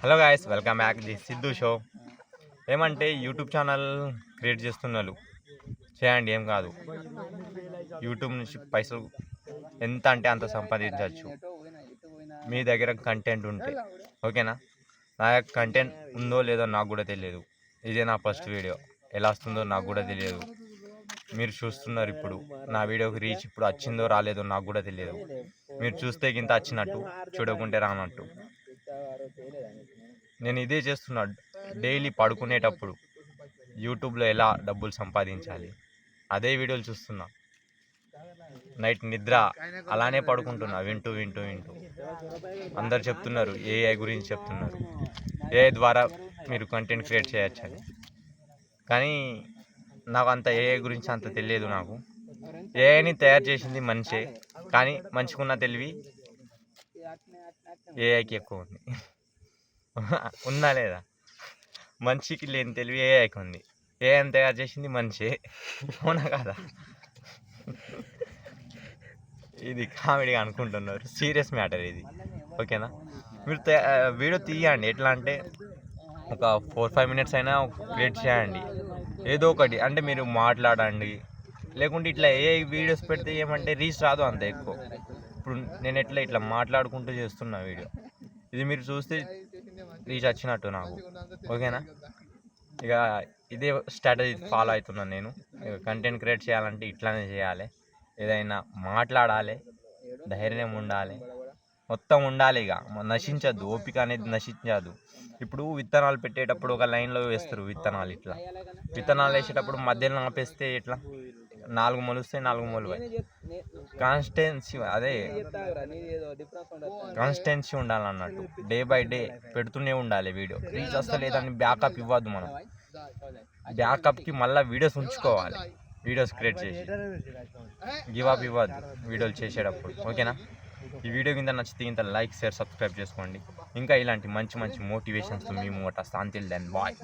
Hello guys, welcome back the Siddhu show. ఏమంటే YouTube channel create చేస్తున్నారు, చేయండి, ఏం కాదు. యూట్యూబ్ నుంచి పైసలు ఎంత అంటే అంత సంపాదించవచ్చు మీ దగ్గర కంటెంట్ ఉంటే, ఓకేనా. నా దగ్గర కంటెంట్ ఉందో లేదో నాకు కూడా తెలియదు. ఇదే నా ఫస్ట్ వీడియో, ఎలా వస్తుందో నాకు కూడా తెలియదు. మీరు చూస్తున్నారు ఇప్పుడు నా వీడియోకి రీచ్ ఇప్పుడు వచ్చిందో రాలేదో నాకు కూడా తెలియదు. మీరు చూస్తే గింత వచ్చినట్టు, చూడకుంటే రానట్టు. నేను ఇదే చేస్తున్నా డైలీ పడుకునేటప్పుడు. యూట్యూబ్లో ఎలా డబ్బులు సంపాదించాలి అదే వీడియోలు చూస్తున్నా. నైట్ నిద్ర అలానే పడుకుంటున్నా వింటూ వింటూ వింటూ. అందరు చెప్తున్నారు ఏఐ గురించి చెప్తున్నారు, ఏఐ ద్వారా మీరు కంటెంట్ క్రియేట్ చేయొచ్చని. కానీ నాకు అంత ఏఐ గురించి అంత తెలియదు. నాకు ఏఐని తయారు చేసింది మనిషే, కానీ మంచిగున్న తెలివి ఏఐకి ఎక్కువ ఉంది. ఉందా లేదా? మనిషికి లేని తెలివి ఏఐకి ఉంది. ఏఐని తయారు చేసింది మనిషే, అవునా కాదా? ఇది కామెడీగా అనుకుంటున్నారు, సీరియస్ మ్యాటర్ ఇది, ఓకేనా. మీరు వీడియో తీయండి. ఎట్లా అంటే ఒక 4-5 మినిట్స్ అయినా క్రియేట్ చేయండి, ఏదో ఒకటి. అంటే మీరు మాట్లాడండి, లేకుంటే ఇట్లా ఏ వీడియోస్ పెడితే ఏమంటే రీచ్ రాదు అంత ఎక్కువ. ఇప్పుడు నేను ఇట్లా మాట్లాడుకుంటూ చేస్తున్నా వీడియో, ఇది మీరు చూస్తే రీచ్ వచ్చినట్టు నాకు, ఓకేనా. ఇక ఇదే స్ట్రాటజీ ఫాలో అవుతున్నాను నేను. కంటెంట్ క్రియేట్ చేయాలంటే ఇట్లానే చేయాలి. ఏదైనా మాట్లాడాలి, ధైర్యం ఉండాలి, మొత్తం ఉండాలి. ఇక నశించద్దు, ఓపిక అనేది నశించదు. ఇప్పుడు విత్తనాలు పెట్టేటప్పుడు ఒక లైన్లో వేస్తారు విత్తనాలు. ఇట్లా విత్తనాలు వేసేటప్పుడు మధ్యలో ఆపేస్తే ఎట్లా? 4 మొలుస్తాయి, 4 మొలవై. కాన్స్టెన్సీ, అదే కాన్స్టెన్సీ ఉండాలన్నట్టు. డే బై డే పెడుతూనే ఉండాలి వీడియో. రీచ్ వస్తలేదని బ్యాకప్ ఇవ్వద్దు మనం. బ్యాకప్కి మళ్ళీ వీడియోస్ ఉంచుకోవాలి, వీడియోస్ క్రియేట్ చేసి. గివ్ అప్ ఇవ్వద్దు వీడియోలు చేసేటప్పుడు, ఓకేనా. ఈ వీడియో కింద నచ్చితే ఇంత లైక్, షేర్, సబ్స్క్రైబ్ చేసుకోండి. ఇంకా ఇలాంటి మంచి మంచి మోటివేషన్స్ మీ మూట. Until then bye.